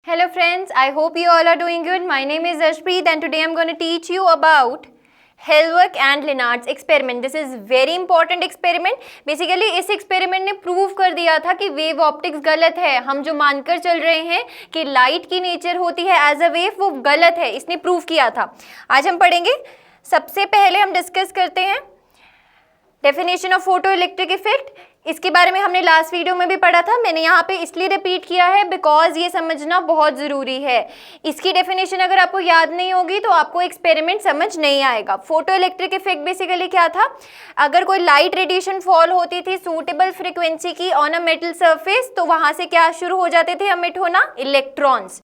Hello friends, I hope you all are doing good. My name is Ashpreet and today I'm going to teach you about Hellwerk and Lenard's experiment. This is very important experiment. Basically इस experiment ने prove कर दिया था कि wave optics गलत है. हम जो मानकर चल रहे हैं कि लाइट की नेचर होती है एज अ वेव, वो गलत है. इसने प्रूव किया था. आज हम पढ़ेंगे. सबसे पहले हम डिस्कस करते हैं definition of photo electric effect. इसके बारे में हमने लास्ट वीडियो में भी पढ़ा था. मैंने यहाँ पे इसलिए रिपीट किया है बिकॉज ये समझना बहुत ज़रूरी है. इसकी डेफिनेशन अगर आपको याद नहीं होगी तो आपको एक्सपेरिमेंट समझ नहीं आएगा. फोटो इलेक्ट्रिक इफेक्ट बेसिकली क्या था? अगर कोई लाइट रेडिएशन फॉल होती थी सूटेबल फ्रिक्वेंसी की ऑन अ मेटल सरफेस, तो वहाँ से क्या शुरू हो जाते थे एमिट होना? इलेक्ट्रॉन्स.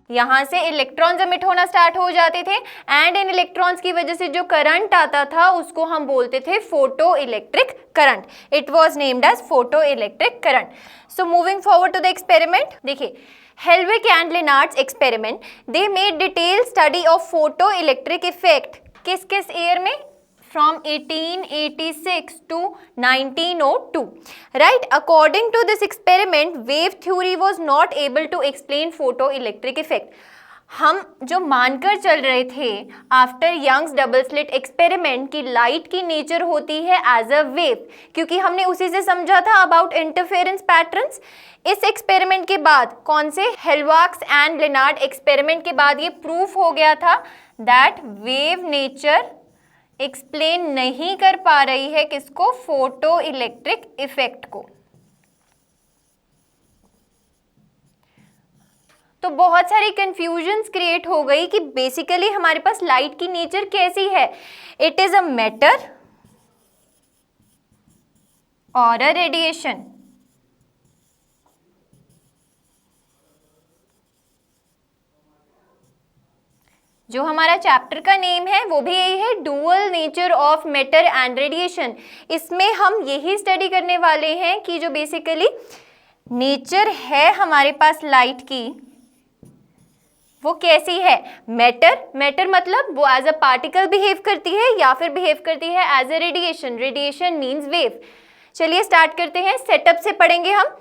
यहाँ से इलेक्ट्रॉन्स एमिट होना स्टार्ट हो जाते थे एंड इन इलेक्ट्रॉन्स की वजह से जो करंट आता था उसको हम बोलते थे photo electric current. It was named as photo electric current. So moving forward to the experiment. देखिए, Hellwerk and Lenard's experiment, they made detailed study of photo electric effect. किस किस ईयर में? From 1886 to 1902. Right? According to this experiment, wave theory was not able to explain photoelectric effect. हम जो मानकर चल रहे थे after Young's double slit experiment की लाइट की नेचर होती है एज अ वेव, क्योंकि हमने उसी से समझा था अबाउट इंटरफेरेंस पैटर्न्स. इस एक्सपेरिमेंट के बाद, कौन से? हेलवर्क एंड लेनार्ड एक्सपेरिमेंट के बाद ये प्रूफ हो गया था दैट वेव नेचर एक्सप्लेन नहीं कर पा रही है किसको? फोटो इलेक्ट्रिक इफेक्ट को. तो बहुत सारी कंफ्यूजन्स क्रिएट हो गई कि बेसिकली हमारे पास लाइट की नेचर कैसी है. इट इज अ मैटर और अ रेडिएशन. जो हमारा चैप्टर का नेम है वो भी यही है, dual nature of matter and radiation. इसमें हम यही स्टडी करने वाले हैं कि जो बेसिकली नेचर है हमारे पास लाइट की वो कैसी है. मैटर मतलब वो एज अ पार्टिकल बिहेव करती है या फिर बिहेव करती है as a radiation. Radiation means wave. चलिए स्टार्ट करते हैं. सेटअप से पढ़ेंगे हम.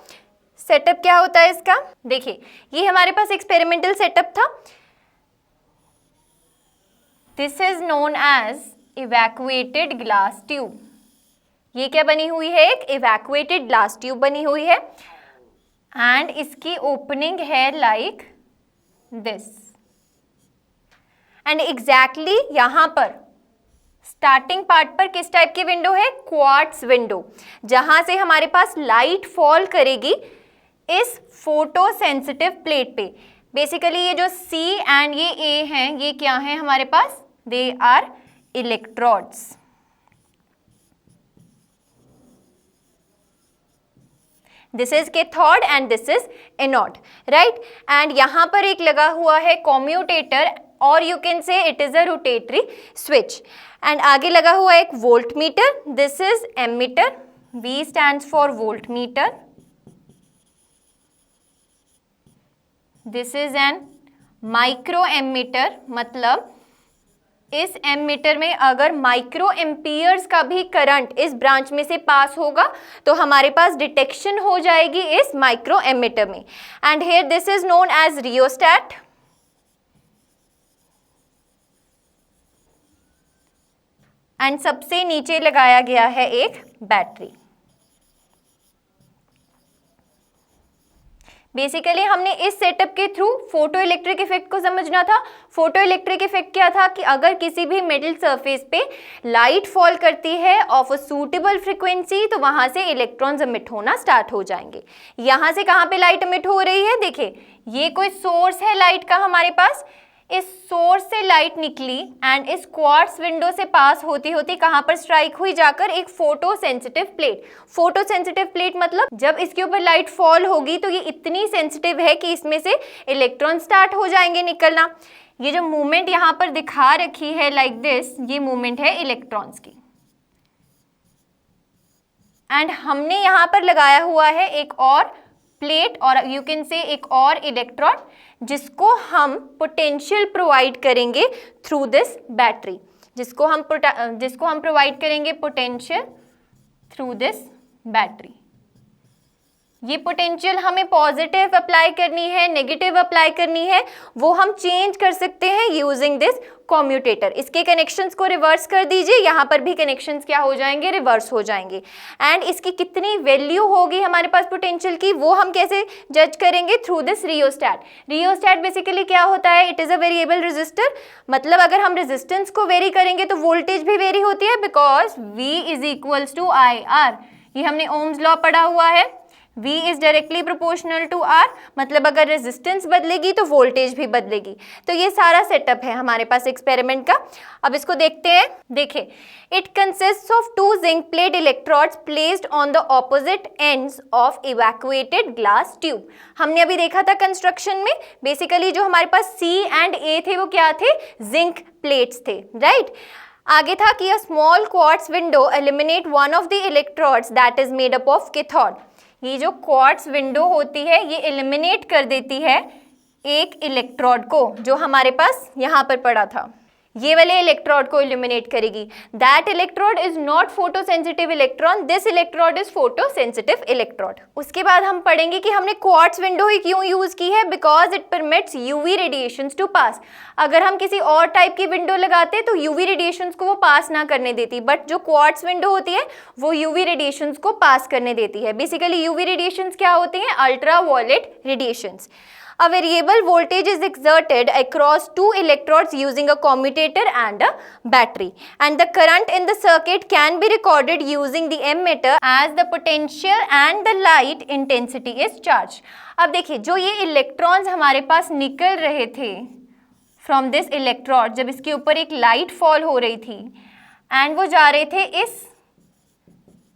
सेटअप क्या होता है इसका? देखिए, ये हमारे पास एक्सपेरिमेंटल सेटअप था. This is known as evacuated glass tube. ये क्या बनी हुई है? एक इवैक्यूएटेड ग्लास ट्यूब बनी हुई है एंड इसकी ओपनिंग है लाइक दिस. एंड एग्जैक्टली यहां पर स्टार्टिंग पार्ट पर किस टाइप की विंडो है? क्वार्ट्ज विंडो, जहां से हमारे पास लाइट फॉल करेगी इस फोटो सेंसिटिव प्लेट पे. बेसिकली ये जो C एंड ये A हैं, ये क्या हैं हमारे पास? They are electrodes. This is cathode and this is anode. Right? And यहां पर एक लगा हुआ है कॉम्यूटेटर और you can say it is a rotary switch. And आगे लगा हुआ है एक volt meter. This is ammeter. V stands for volt meter. This is an micro ammeter, मतलब इस एमीटर में अगर माइक्रो एम्पियर्स का भी करंट इस ब्रांच में से पास होगा तो हमारे पास डिटेक्शन हो जाएगी इस माइक्रो एमीटर में. And here this is known as rheostat. And सबसे नीचे लगाया गया है एक बैटरी. बेसिकली हमने इस सेटअप के थ्रू फोटो इलेक्ट्रिक इफेक्ट को समझना था. फोटो इलेक्ट्रिक इफेक्ट क्या था? कि अगर किसी भी मेटल सरफेस पे लाइट फॉल करती है ऑफ अ सूटेबल फ्रीक्वेंसी तो वहां से इलेक्ट्रॉन्स एमिट होना स्टार्ट हो जाएंगे. यहां से कहां पे लाइट एमिट हो रही है? देखिए, ये कोई सोर्स है लाइट का हमारे पास. इस सोर्स से लाइट निकली एंड इस क्वार्ट्ज विंडो से पास होती होती कहां पर स्ट्राइक हुई? जाकर एक photo sensitive plate. Photo sensitive plate मतलब जब इसके ऊपर लाइट फॉल होगी तो ये इतनी सेंसिटिव है कि इसमें से इलेक्ट्रॉन स्टार्ट हो जाएंगे निकलना. ये जो मूवमेंट यहां पर दिखा रखी है लाइक दिस, ये मूवमेंट है इलेक्ट्रॉन्स की. एंड हमने यहां पर लगाया हुआ है एक और प्लेट और यू कैन से एक और इलेक्ट्रोड जिसको हम पोटेंशियल प्रोवाइड करेंगे थ्रू दिस बैटरी. जिसको हम प्रोवाइड करेंगे पोटेंशियल थ्रू दिस बैटरी। ये पोटेंशियल हमें पॉजिटिव अप्लाई करनी है, नेगेटिव अप्लाई करनी है, वो हम चेंज कर सकते हैं यूजिंग दिस कॉम्यूटेटर। इसके कनेक्शंस को रिवर्स कर दीजिए, यहाँ पर भी कनेक्शंस क्या हो जाएंगे, रिवर्स हो जाएंगे। एंड इसकी कितनी वैल्यू होगी हमारे पास पोटेंशियल की, वो हम कैसे जज करेंगे, through this rheostat. Rheostat basically क्या होता है, it is a variable resistor. मतलब अगर हम रेजिस्टेंस को वेरी करेंगे तो वोल्टेज भी वेरी होती है, because V is equals to IR। ये हमने ओम्स लॉ पढ़ा हुआ है, V is directly proportional to R। मतलब अगर रेजिस्टेंस बदलेगी तो वोल्टेज भी बदलेगी। तो ये सारा सेटअप है हमारे पास एक्सपेरिमेंट का। अब इसको देखते हैं। देखिए, it consists of 2 zinc plate electrodes placed on the opposite ends of evacuated glass tube. हमने अभी देखा था कंस्ट्रक्शन में, बेसिकली जो हमारे पास C एंड A थे वो क्या थे, जिंक प्लेट्स थे, राइट। आगे था कि a small quartz window eliminate one of the electrodes that is made up of cathode. ये जो क्वार्ट्ज विंडो होती है ये एलिमिनेट कर देती है एक इलेक्ट्रोड को, जो हमारे पास यहाँ पर पड़ा था, ये वाले इलेक्ट्रोड को एलिमिनेट करेगी। That electrode is not photosensitive electron, this electrode is photosensitive electrode. उसके बाद हम पढ़ेंगे कि हमने क्वार्ट्ज विंडो ही क्यों यूज की है, because it permits UV radiations to pass. अगर हम किसी और टाइप की विंडो लगाते तो यूवी रेडिएशंस को वो पास ना करने देती, बट जो क्वार्ट्ज विंडो होती है वो यूवी रेडिएशंस को पास करने देती है। बेसिकली यूवी रेडिएशंस क्या होती हैं, ultra violet radiations. A variable voltage is exerted across 2 electrodes using a commutator and a battery, and the current in the circuit can be recorded using the ammeter as the potential and the light intensity is charged. अब देखिए, जो ये electrons हमारे पास निकल रहे थे from this electrode, जब इसके ऊपर एक लाइट फॉल हो रही थी एंड वो जा रहे थे इस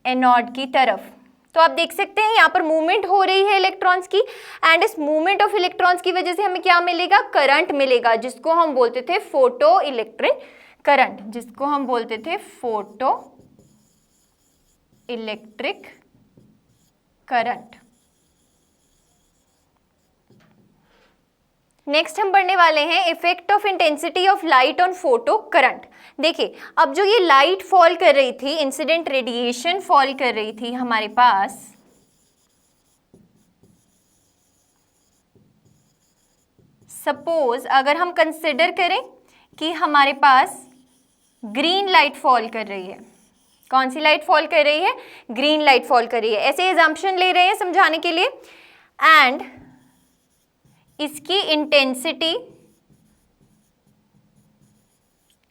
एनोड की तरफ, तो आप देख सकते हैं यहाँ पर मूवमेंट हो रही है इलेक्ट्रॉन्स की, एंड इस मूवमेंट ऑफ इलेक्ट्रॉन्स की वजह से हमें क्या मिलेगा, करंट मिलेगा, जिसको हम बोलते थे फोटो इलेक्ट्रिक करंट, जिसको हम बोलते थे फोटो इलेक्ट्रिक करंट। नेक्स्ट हम पढ़ने वाले हैं effect of intensity of light on photo current. देखिए, अब जो ये लाइट फॉल कर रही थी, इंसिडेंट रेडिएशन फॉल कर रही थी हमारे पास, सपोज अगर हम कंसिडर करें कि हमारे पास ग्रीन लाइट फॉल कर रही है। कौन सी लाइट फॉल कर रही है, ग्रीन लाइट फॉल कर रही है, ऐसे एजम्पशन ले रहे हैं समझाने के लिए। एंड इसकी इंटेंसिटी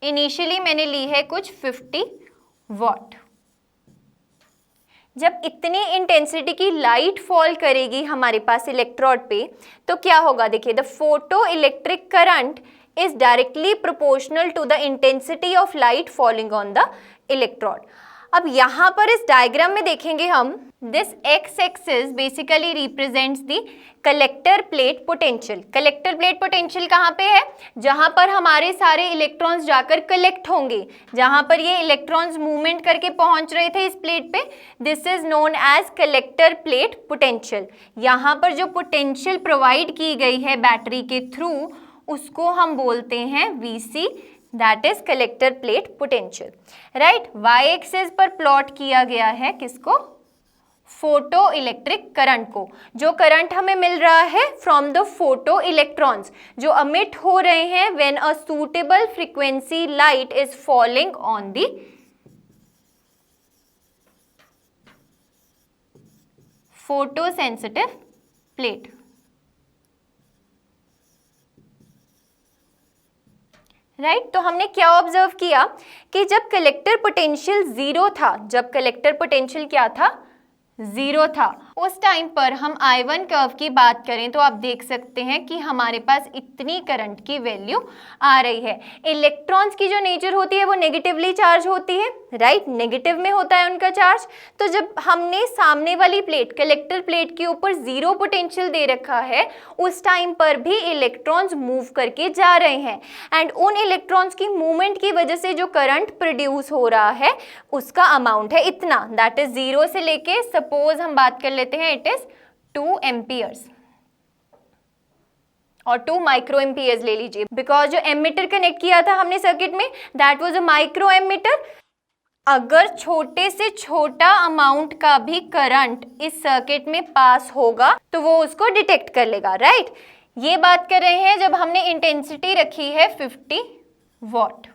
इनिशियली मैंने ली है कुछ 50 वॉट। जब इतनी इंटेंसिटी की लाइट फॉल करेगी हमारे पास इलेक्ट्रोड पे, तो क्या होगा, देखिए, the photo electric current is directly proportional to the intensity of light falling on the electrode. अब यहाँ पर इस डायग्राम में देखेंगे हम, this X axis basically represents the collector plate potential. Collector plate potential कहाँ पे है, जहाँ पर हमारे सारे इलेक्ट्रॉन्स जाकर कलेक्ट होंगे, जहाँ पर ये इलेक्ट्रॉन्स मूवमेंट करके पहुँच रहे थे इस प्लेट पे, this is known as collector plate potential. यहाँ पर जो पोटेंशियल प्रोवाइड की गई है बैटरी के थ्रू, उसको हम बोलते हैं VC, that is collector plate potential, right. Y axis पर प्लॉट किया गया है किसको, फोटो इलेक्ट्रिक करंट को, जो करंट हमें मिल रहा है फ्रॉम द फोटो इलेक्ट्रॉन्स जो अमिट हो रहे हैं when a suitable frequency light is falling on the photo sensitive plate. Right, तो हमने क्या ऑब्जर्व किया कि जब कलेक्टर पोटेंशियल जीरो था, जब कलेक्टर पोटेंशियल क्या था, जीरो था, उस टाइम पर हम I1 कर्व की बात करें तो आप देख सकते हैं कि हमारे पास इतनी करंट की वैल्यू आ रही है। इलेक्ट्रॉन्स की जो नेचर होती है वो नेगेटिवली चार्ज होती है, राइट, नेगेटिव में होता है उनका चार्ज। तो जब हमने सामने वाली प्लेट, कलेक्टर प्लेट के ऊपर जीरो पोटेंशियल दे रखा है, उस टाइम पर भी इलेक्ट्रॉन्स मूव करके जा रहे हैं, एंड उन इलेक्ट्रॉन्स की मूवमेंट की वजह से जो करंट प्रोड्यूस हो रहा है उसका अमाउंट है इतना, दैट इज जीरो से लेके सपोज हम बात कर लेते हैं इट इज 2 एम्पियर्स। और 2 माइक्रो एम्पियर्स ले लीजिए, बिकॉज जो एमिटर कनेक्ट किया था हमने सर्किट में that was a micro emitter. अगर छोटे से छोटा अमाउंट का भी करंट इस सर्किट में पास होगा तो वो उसको डिटेक्ट कर लेगा, राइट। ये बात कर रहे हैं जब हमने इंटेंसिटी रखी है 50 वॉट।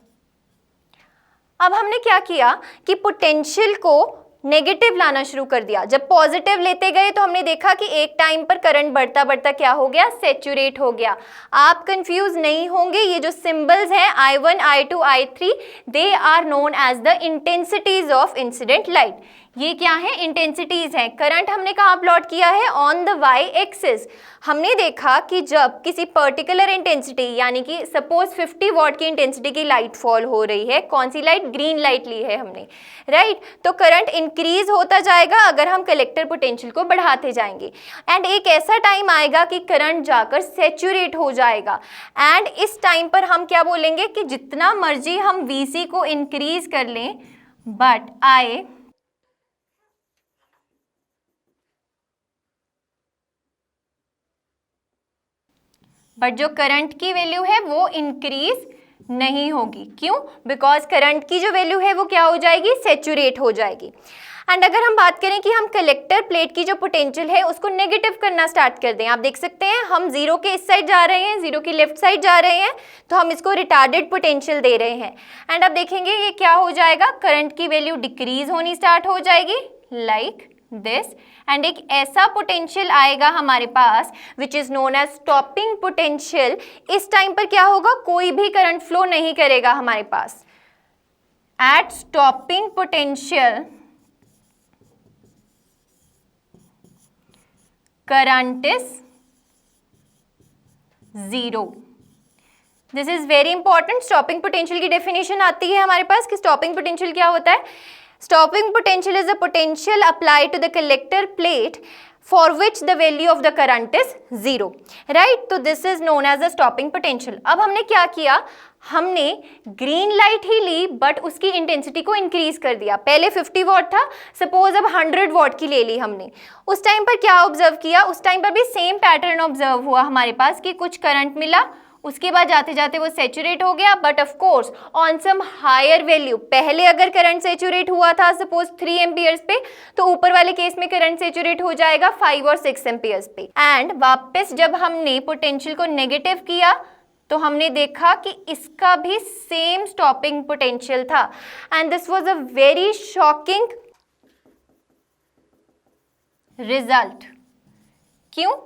अब हमने क्या किया कि पोटेंशियल को नेगेटिव लाना शुरू कर दिया। जब पॉजिटिव लेते गए तो हमने देखा कि एक टाइम पर करंट बढ़ता बढ़ता क्या हो गया, सैचुरेट हो गया। आप कंफ्यूज नहीं होंगे, ये जो सिंबल्स हैं I1, I2, I3 they are known as the intensities of incident light. ये क्या है, इंटेंसिटीज हैं। करंट हमने कहाँ प्लॉट किया है, ऑन द वाई एक्सिस। हमने देखा कि जब किसी पर्टिकुलर इंटेंसिटी यानी कि सपोज 50 वॉट की इंटेंसिटी की लाइट फॉल हो रही है, कौन सी लाइट, ग्रीन लाइट ली है हमने, राइट। तो करंट इंक्रीज होता जाएगा अगर हम कलेक्टर पोटेंशियल को बढ़ाते जाएंगे। एंड एक ऐसा टाइम आएगा कि करंट जाकर सैचुरेट हो जाएगा। एंड इस टाइम पर हम क्या बोलेंगे कि जितना मर्जी हम VC को इंक्रीज कर लें बट जो करंट की वैल्यू है वो इंक्रीज नहीं होगी। क्यों, बिकॉज करंट की जो वैल्यू है वो क्या हो जाएगी, सैचुरेट हो जाएगी। एंड अगर हम बात करें कि हम कलेक्टर प्लेट की जो पोटेंशियल है उसको नेगेटिव करना स्टार्ट कर दें, आप देख सकते हैं हम जीरो के इस साइड जा रहे हैं, जीरो की लेफ्ट साइड जा रहे हैं, तो हम इसको रिटार्डेड पोटेंशियल दे रहे हैं। एंड अब देखेंगे ये क्या हो जाएगा, करंट की वैल्यू डिक्रीज होनी स्टार्ट हो जाएगी लाइक दिस। एंड एक ऐसा पोटेंशियल आएगा हमारे पास which is known as stopping potential. इस टाइम पर क्या होगा, कोई भी करंट फ्लो नहीं करेगा हमारे पास। At stopping potential current is zero. This is very important. Stopping potential की डेफिनेशन आती है हमारे पास कि स्टॉपिंग पोटेंशियल क्या होता है। Stopping potential is a potential applied to the collector plate for which the value of the current is zero, right? तो this is known as a stopping potential। अब हमने क्या किया, हमने ग्रीन लाइट ही ली बट उसकी इंटेंसिटी को इंक्रीज कर दिया। पहले 50 वॉट था, सपोज अब 100 वॉट की ले ली हमने। उस टाइम पर क्या ऑब्जर्व किया, उस टाइम पर भी सेम पैटर्न ऑब्जर्व हुआ हमारे पास कि कुछ करंट मिला, उसके बाद जाते जाते वो सैचुरेट हो गया, but of course on some higher value. पहले अगर करंट सैचुरेट हुआ था सपोज 3 एम्पियर्स पे, तो ऊपर वाले केस में करंट सैचुरेट हो जाएगा 5 और 6 एम्पियर्स पे। एंड वापस जब हमने पोटेंशियल को नेगेटिव किया तो हमने देखा कि इसका भी सेम स्टॉपिंग पोटेंशियल था। And this was a very shocking result. क्यों,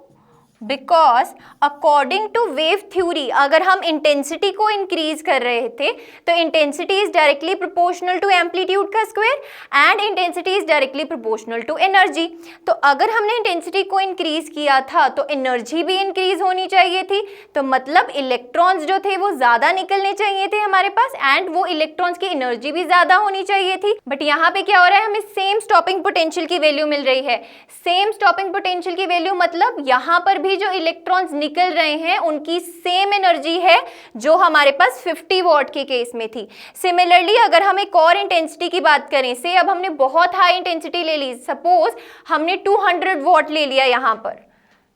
because according to wave theory अगर हम इंटेंसिटी को इंक्रीज कर रहे थे तो intensity is directly proportional to amplitude का square and intensity is directly proportional to energy. तो अगर हमने इंटेंसिटी को इंक्रीज किया था तो एनर्जी भी इंक्रीज होनी चाहिए थी, तो मतलब इलेक्ट्रॉन्स जो थे वो ज्यादा निकलने चाहिए थे हमारे पास एंड वो इलेक्ट्रॉन्स की एनर्जी भी ज्यादा होनी चाहिए थी। बट यहाँ पे क्या हो रहा है, हमें सेम स्टॉपिंग पोटेंशियल की वैल्यू मिल रही है। सेम स्टॉपिंग पोटेंशियल की वैल्यू मतलब यहाँ पर भी जो इलेक्ट्रॉन्स निकल रहे हैं उनकी सेम एनर्जी है जो हमारे पास 50 वॉट के केस में थी। सिमिलरली अगर हम एक और इंटेंसिटी की बात करें, से अब हमने बहुत हाई इंटेंसिटी ले ली, सपोज हमने 200 वॉट ले लिया, यहाँ पर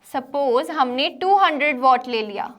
सपोज हमने 200 वॉट ले लिया,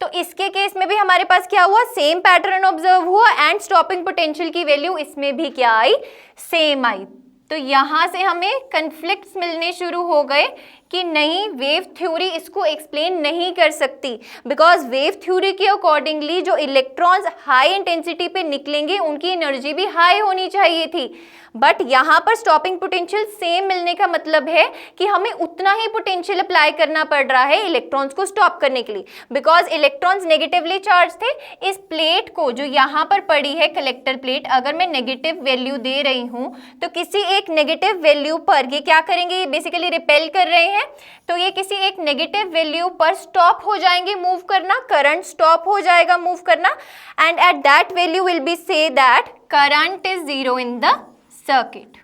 तो इसके केस में भी हमारे पास क्या हुआ, सेम पैटर्न ऑब्जर्व हुआ एंड स्टॉपिंग पोटेंशियल की वैल्यू इसमें भी क्या आई, सेम आई। तो यहां से हमें कन्फ्लिक्ट्स मिलने शुरू हो गए कि नहीं, वेव थ्योरी इसको एक्सप्लेन नहीं कर सकती, बिकॉज वेव थ्योरी के अकॉर्डिंगली जो इलेक्ट्रॉन्स हाई इंटेंसिटी पे निकलेंगे उनकी एनर्जी भी हाई होनी चाहिए थी। बट यहाँ पर स्टॉपिंग पोटेंशियल सेम मिलने का मतलब है कि हमें उतना ही पोटेंशियल अप्लाई करना पड़ रहा है इलेक्ट्रॉन्स को स्टॉप करने के लिए, बिकॉज इलेक्ट्रॉन्स नेगेटिवली चार्ज थे। इस प्लेट को जो यहाँ पर पड़ी है कलेक्टर प्लेट, अगर मैं नेगेटिव वैल्यू दे रही हूँ तो किसी एक नेगेटिव वैल्यू पर ये क्या करेंगे, ये बेसिकली रिपेल कर रहे हैं, तो ये किसी एक नेगेटिव वैल्यू पर स्टॉप हो जाएंगे मूव करना, करंट स्टॉप हो जाएगा मूव करना, and at that value will be say that current is zero in the circuit.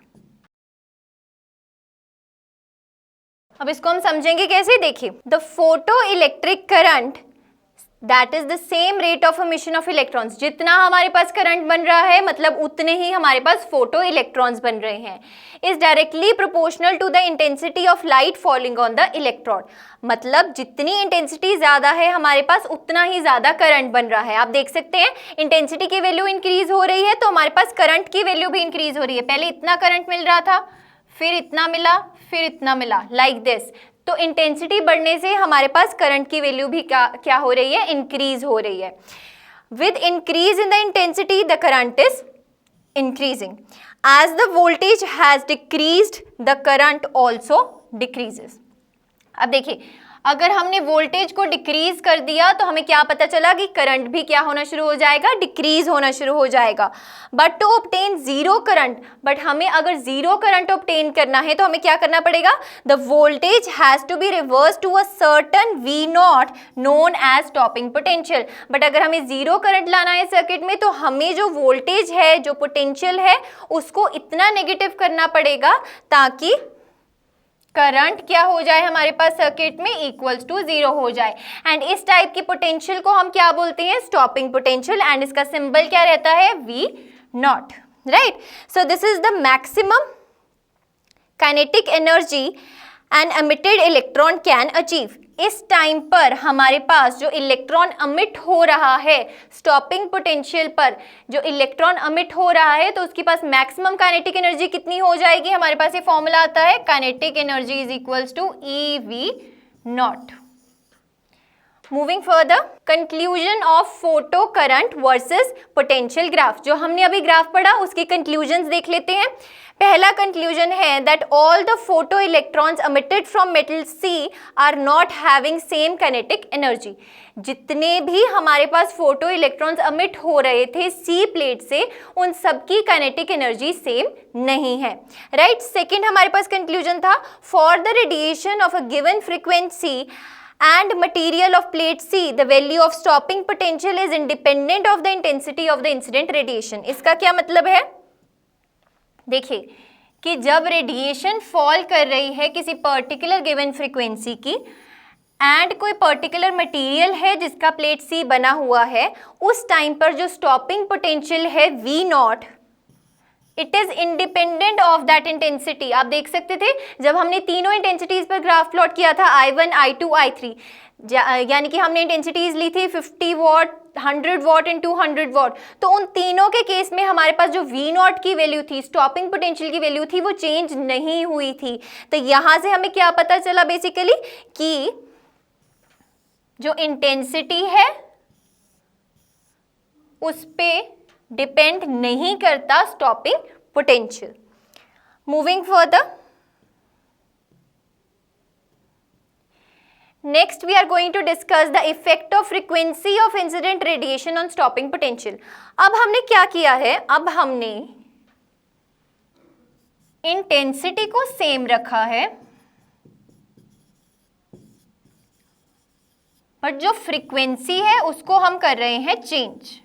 अब इसको हम समझेंगे कैसे, देखिए the photo electric current that is the same rate of emission of electrons. जितना हमारे पास करंट बन रहा है मतलब उतने ही हमारे पास फोटो इलेक्ट्रॉन्स बन रहे हैं। Is directly proportional to the intensity of light falling on the electrode. मतलब जितनी इंटेंसिटी ज़्यादा है हमारे पास उतना ही ज़्यादा करंट बन रहा है। आप देख सकते हैं इंटेंसिटी की वैल्यू इंक्रीज हो रही है तो हमारे पास करंट की वैल्यू भी इंक्रीज हो रही है। पहले इतना करंट मिल रहा था, फिर इतना मिला, फिर इतना मिला, लाइक दिस। तो इंटेंसिटी बढ़ने से हमारे पास करंट की वैल्यू भी क्या हो रही है, इंक्रीज हो रही है। With increase in the intensity the current is increasing. As the voltage has decreased the current also decreases. अब देखिए अगर हमने वोल्टेज को डिक्रीज कर दिया तो हमें क्या पता चला कि करंट भी क्या होना शुरू हो जाएगा, डिक्रीज होना शुरू हो जाएगा। But to obtain zero current, but हमें अगर जीरो करंट ऑब्टेन करना है तो हमें क्या करना पड़ेगा, the voltage has to be reverse to a certain V not known as stopping potential. But अगर हमें जीरो करंट लाना है सर्किट में तो हमें जो वोल्टेज है, जो पोटेंशियल है, उसको इतना नेगेटिव करना पड़ेगा ताकि करंट क्या हो जाए हमारे पास सर्किट में, इक्वल्स टू जीरो हो जाए। एंड इस टाइप की पोटेंशियल को हम क्या बोलते हैं, स्टॉपिंग पोटेंशियल। एंड इसका सिंबल क्या रहता है, V not, right. So this is the maximum kinetic energy an emitted electron can achieve. इस टाइम पर हमारे पास जो इलेक्ट्रॉन अमिट हो रहा है, स्टॉपिंग पोटेंशियल पर जो इलेक्ट्रॉन अमिट हो रहा है तो उसके पास मैक्सिमम काइनेटिक एनर्जी कितनी हो जाएगी, हमारे पास ये फॉर्मूला आता है, kinetic energy is equals to e V not. Moving further, conclusion of photo current versus potential graph. जो हमने अभी ग्राफ पढ़ा उसके कंक्लूजन्स देख लेते हैं। पहला कंक्लूजन है that all the photo electrons emitted from metal C are not having same kinetic energy. जितने भी हमारे पास फोटो इलेक्ट्रॉन्स अमिट हो रहे थे सी प्लेट से, उन सबकी काइनेटिक एनर्जी सेम नहीं है, राइट। सेकेंड हमारे पास कंक्लूजन था, for the radiation of a given frequency and material of plate C, the value of stopping potential is independent of the intensity of the incident radiation। इसका क्या मतलब है, देखिए कि जब रेडिएशन फॉल कर रही है किसी पर्टिकुलर गिवन फ्रीक्वेंसी की एंड कोई पर्टिकुलर मटेरियल है जिसका प्लेट सी बना हुआ है, उस टाइम पर जो स्टॉपिंग पोटेंशियल है V not, it is independent of that intensity. आप देख सकते थे जब हमने तीनों इंटेंसिटीज पर ग्राफ प्लॉट किया था, I1, I2, I3, यानी कि हमने इंटेंसिटीज ली थी 50 वॉट, 100 वॉट एंड 200 वॉट। तो उन तीनों के केस में हमारे पास जो V नॉट की वैल्यू थी, स्टॉपिंग पोटेंशियल की वैल्यू थी, वो चेंज नहीं हुई थी। तो यहाँ से हमें क्या पता चला बेसिकली कि जो इंटेंसिटी है उस पे डिपेंड नहीं करता stopping potential. Moving further, next we are going to discuss the effect of frequency of incident radiation on stopping potential. अब हमने क्या किया है, अब हमने इंटेंसिटी को सेम रखा है बट जो फ्रीक्वेंसी है उसको हम कर रहे हैं change.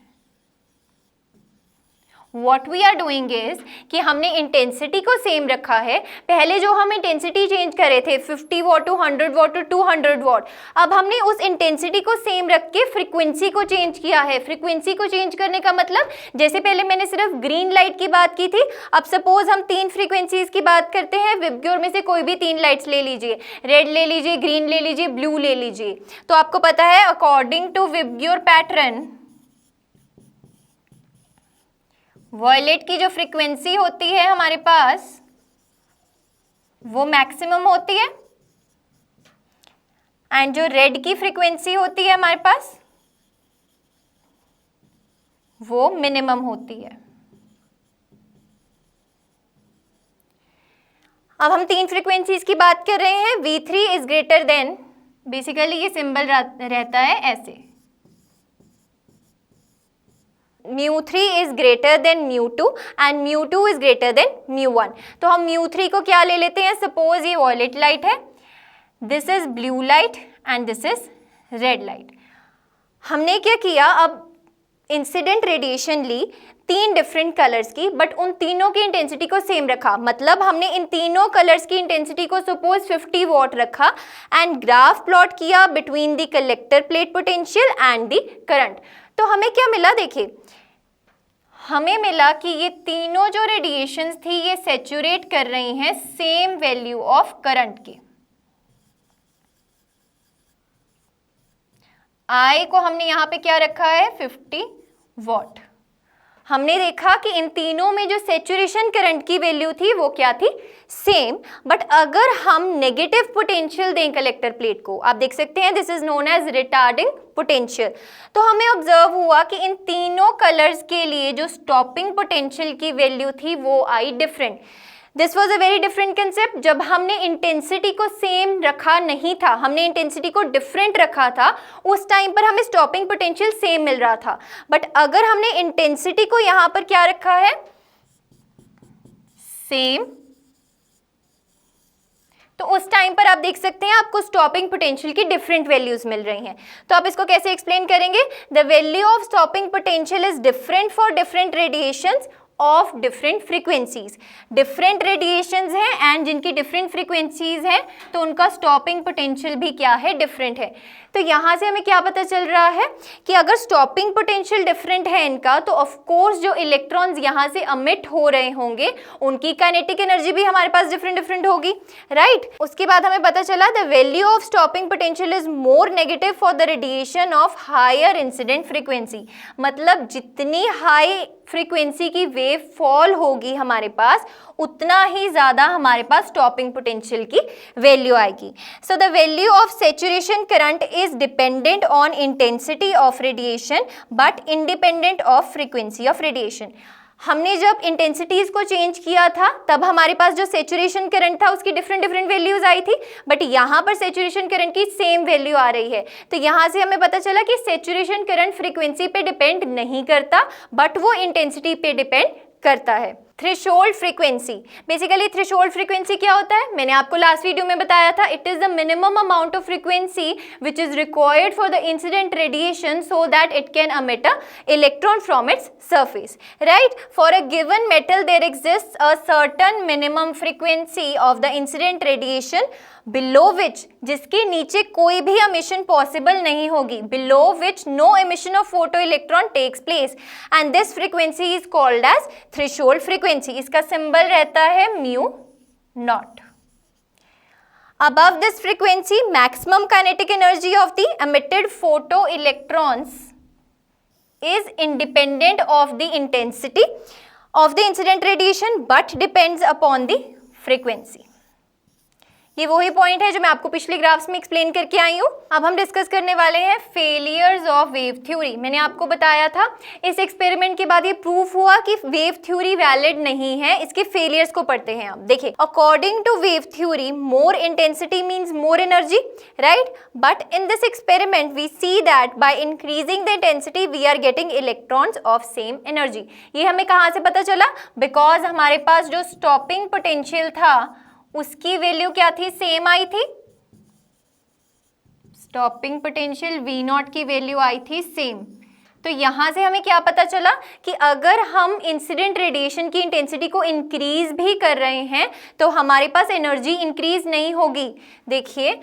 What we are doing is कि हमने इंटेंसिटी को सेम रखा है। पहले जो हम इंटेंसिटी चेंज कर रहे थे 50 watt to 100 watt to 200 watt, अब हमने उस इंटेंसिटी को सेम रख के फ्रीक्वेंसी को चेंज किया है। फ्रीक्वेंसी को चेंज करने का मतलब, जैसे पहले मैंने सिर्फ ग्रीन लाइट की बात की थी, अब सपोज हम 3 फ्रीक्वेंसीज की बात करते हैं। विबग्योर में से कोई भी 3 लाइट्स ले लीजिए, रेड ले लीजिए, ग्रीन ले लीजिए, ब्लू ले लीजिए। तो आपको पता है according to VIBGYOR pattern violet की जो फ्रीक्वेंसी होती है हमारे पास वो मैक्सिमम होती है एंड जो रेड की फ्रीक्वेंसी होती है हमारे पास वो मिनिमम होती है। अब हम 3 फ्रीक्वेंसीज की बात कर रहे हैं। V3 is greater than, basically ये सिंबल रहता है ऐसे, μ3 is greater than μ2 and μ2 is greater than μ1। तो हम μ3 को क्या ले लेते हैं, सपोज ये वॉयलेट लाइट है, this is blue light and this is red light. हमने क्या किया, अब इंसिडेंट रेडिएशन ली 3 डिफरेंट कलर्स की, बट उन तीनों की इंटेंसिटी को सेम रखा। मतलब हमने इन तीनों कलर्स की इंटेंसिटी को सपोज 50 वॉट रखा एंड ग्राफ प्लॉट किया between the collector plate potential and the current. तो हमें क्या मिला, देखिए हमें मिला कि ये तीनों जो रेडिएशंस थी ये सैचुरेट कर रही हैं सेम वैल्यू ऑफ करंट की। I को हमने यहाँ पे क्या रखा है 50 वॉट। हमने देखा कि इन तीनों में जो सैचुरेशन करंट की वैल्यू थी वो क्या थी, सेम। बट अगर हम नेगेटिव पोटेंशियल दें कलेक्टर प्लेट को, आप देख सकते हैं this is known as retarding potential, तो हमें ऑब्जर्व हुआ कि इन तीनों कलर्स के लिए जो स्टॉपिंग पोटेंशियल की वैल्यू थी वो आई different. This was a very different concept. जब हमने इंटेंसिटी को सेम रखा नहीं था, हमने इंटेंसिटी को डिफरेंट रखा था, उस टाइम पर हमें स्टॉपिंग पोटेंशियल सेम मिल रहा था। बट अगर हमने इंटेंसिटी को यहाँ पर क्या रखा है, सेम, तो उस टाइम पर आप देख सकते हैं आपको स्टॉपिंग पोटेंशियल की डिफरेंट वैल्यूज मिल रही हैं। तो आप इसको कैसे एक्सप्लेन करेंगे, the value of stopping potential is different for different radiations of different frequencies. Different radiations हैं एंड जिनकी डिफरेंट फ्रीक्वेंसीज हैं तो उनका स्टॉपिंग पोटेंशियल भी क्या है, डिफरेंट है। तो यहाँ से हमें क्या पता चल रहा है कि अगर स्टॉपिंग पोटेंशियल डिफरेंट है इनका, तो ऑफ कोर्स जो इलेक्ट्रॉन्स यहाँ से अमिट हो रहे होंगे उनकी काइनेटिक एनर्जी भी हमारे पास डिफरेंट डिफरेंट होगी, राइट। उसके बाद हमें पता चला the value of stopping potential is more negative for the radiation of higher incident frequency. मतलब जितनी हाई फ्रीक्वेंसी की वेव फॉल होगी हमारे पास, उतना ही ज़्यादा हमारे पास स्टॉपिंग पोटेंशियल की वैल्यू आएगी। So the value of saturation current is dependent on intensity of radiation but independent of frequency of radiation. हमने जब इंटेंसिटीज को चेंज किया था तब हमारे पास जो सैचुरेशन करंट था उसकी डिफरेंट डिफरेंट वैल्यूज आई थी, बट यहाँ पर सैचुरेशन करंट की सेम वैल्यू आ रही है। तो यहाँ से हमें पता चला कि सैचुरेशन करंट फ्रीक्वेंसी पे डिपेंड नहीं करता, बट वो इंटेंसिटी पे डिपेंड करता है। Threshold frequency, basically threshold frequency क्या होता है, मैंने आपको लास्ट वीडियो में बताया था, it is the minimum amount of frequency which is required for the incident radiation so that it can emit a electron from its surface, right? For a given metal there exists a certain minimum frequency of the incident radiation below which, जिसके नीचे कोई भी emission possible नहीं होगी, below which no emission of photoelectron takes place, and this frequency is called as threshold frequency. इसका symbol रहता है mu naught. Above this frequency, maximum kinetic energy of the emitted photoelectrons is independent of the intensity of the incident radiation but depends upon the frequency. ये वही point है जो मैं आपको पिछले ग्राफ्स में एक्सप्लेन करके आई हूँ। अब हम डिस्कस करने वाले हैं फेलियर्स ऑफ वेव थ्योरी। मैंने आपको बताया था इस एक्सपेरिमेंट के बाद ये प्रूफ हुआ कि वेव थ्योरी वैलिड नहीं है, इसके फेलियर्स को पढ़ते हैं। आप देखिए, according to wave theory more intensity means more energy, right, but in this experiment we see that by increasing the intensity we are getting electrons of same energy. ये हमें कहाँ से पता चला, बिकॉज हमारे पास जो स्टॉपिंग पोटेंशियल था उसकी वैल्यू क्या थी, सेम आई थी। स्टॉपिंग पोटेंशियल V नॉट की वैल्यू आई थी सेम। तो यहाँ से हमें क्या पता चला कि अगर हम इंसिडेंट रेडिएशन की इंटेंसिटी को इंक्रीज भी कर रहे हैं तो हमारे पास एनर्जी इंक्रीज नहीं होगी। देखिए,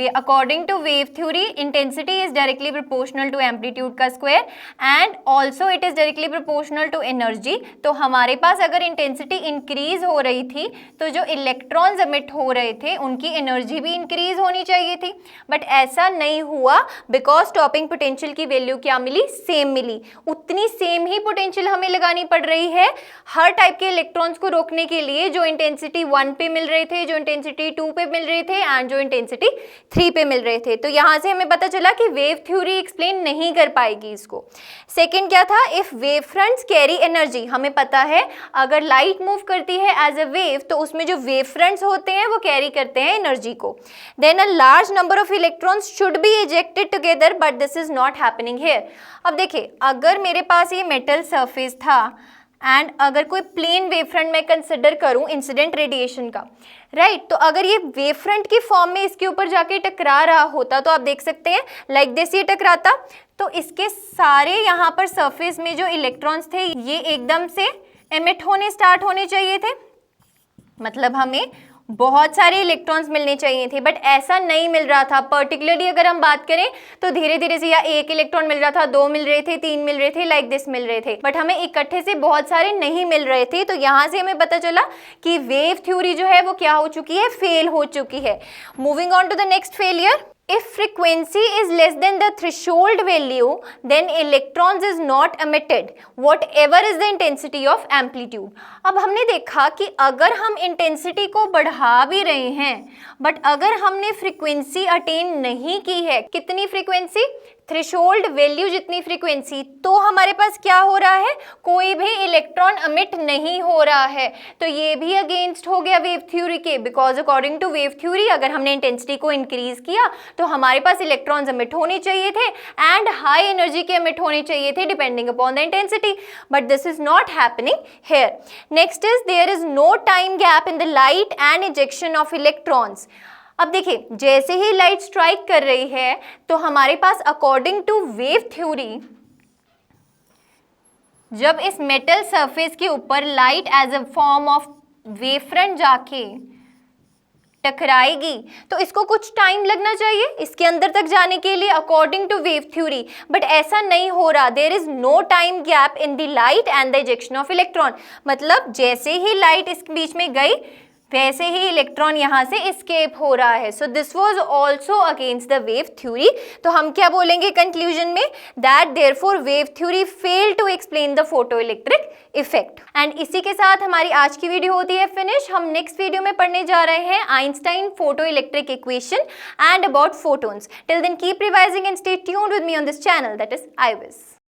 according to wave theory intensity is directly proportional to amplitude का square and also it is directly proportional to energy. तो हमारे पास अगर इंटेंसिटी इंक्रीज हो रही थी तो जो इलेक्ट्रॉन्स एमिट हो रहे थे उनकी एनर्जी भी इंक्रीज होनी चाहिए थी, बट ऐसा नहीं हुआ बिकॉज स्टॉपिंग पोटेंशियल की वैल्यू क्या मिली, सेम मिली। उतनी सेम ही पोटेंशियल हमें लगानी पड़ रही है हर टाइप के इलेक्ट्रॉन्स को रोकने के लिए, जो इंटेंसिटी 1 पे मिल रहे थे, जो इंटेंसिटी 2 पे मिल रहे थे एंड जो इंटेंसिटी 3 पे मिल रहे थे। तो यहाँ से हमें पता चला कि वेव थ्योरी एक्सप्लेन नहीं कर पाएगी इसको। सेकंड क्या था, if wave fronts carry energy, हमें पता है अगर लाइट मूव करती है एज अ वेव तो उसमें जो वेव फ्रंट्स होते हैं वो कैरी करते हैं एनर्जी को। Then a large number of electrons should be ejected together but this is not happening here. अब देखिए, अगर मेरे पास ये मेटल सरफेस था एंड अगर कोई प्लेन वेवफ्रंट मैं कंसिडर करूं इंसिडेंट रेडिएशन का, राइट, तो अगर ये वेवफ्रंट की फॉर्म में इसके ऊपर जाके टकरा रहा होता तो आप देख सकते हैं लाइक दिस ये टकराता, तो इसके सारे यहाँ पर सरफेस में जो इलेक्ट्रॉन्स थे ये एकदम से एमिट होने स्टार्ट होने चाहिए थे, मतलब हमें बहुत सारे इलेक्ट्रॉन्स मिलने चाहिए थे, बट ऐसा नहीं मिल रहा था। पर्टिकुलरली अगर हम बात करें तो धीरे धीरे से या एक इलेक्ट्रॉन मिल रहा था, 2 मिल रहे थे, 3 मिल रहे थे, लाइक दिस मिल रहे थे, बट हमें इकट्ठे से बहुत सारे नहीं मिल रहे थे। तो यहाँ से हमें पता चला कि वेव थ्योरी जो है वो क्या हो चुकी है, फेल हो चुकी है। Moving on to the next failure, if frequency is less than the threshold value then electrons is not emitted whatever is the intensity of amplitude। अब हमने देखा कि अगर हम इंटेंसिटी को बढ़ा भी रहे हैं बट अगर हमने फ्रीक्वेंसी अटेन नहीं की है, कितनी फ्रीक्वेंसी, थ्रेशोल्ड वैल्यू जितनी फ्रीक्वेंसी, तो हमारे पास क्या हो रहा है, कोई भी इलेक्ट्रॉन अमिट नहीं हो रहा है। तो ये भी अगेंस्ट हो गया वेव थ्योरी के, because according to wave theory अगर हमने इंटेंसिटी को इंक्रीज किया तो हमारे पास इलेक्ट्रॉन्स अमिट होने चाहिए थे एंड हाई एनर्जी के अमिट होने चाहिए थे depending upon the intensity, but this is not happening here. Next is there is no time gap in the light and ejection of electrons. अब देखिए जैसे ही लाइट स्ट्राइक कर रही है तो हमारे पास अकॉर्डिंग टू वेव थ्योरी जब इस मेटल सरफेस के ऊपर light as a form of wavefront जाके टकराएगी तो इसको कुछ टाइम लगना चाहिए इसके अंदर तक जाने के लिए according to wave theory, but ऐसा नहीं हो रहा। There is no time gap in the light and the ejection of electron, मतलब जैसे ही लाइट इस बीच में गई वैसे ही इलेक्ट्रॉन यहाँ से एस्केप हो रहा है। So this was also against the wave theory. तो हम क्या बोलेंगे कंक्लूजन में, that therefore wave theory fail to explain the photo electric effect. And इसी के साथ हमारी आज की वीडियो होती है फिनिश। हम नेक्स्ट वीडियो में पढ़ने जा रहे हैं Einstein photo electric equation and about photons. Till then keep revising and stay tuned with me on this channel, that is IVIS।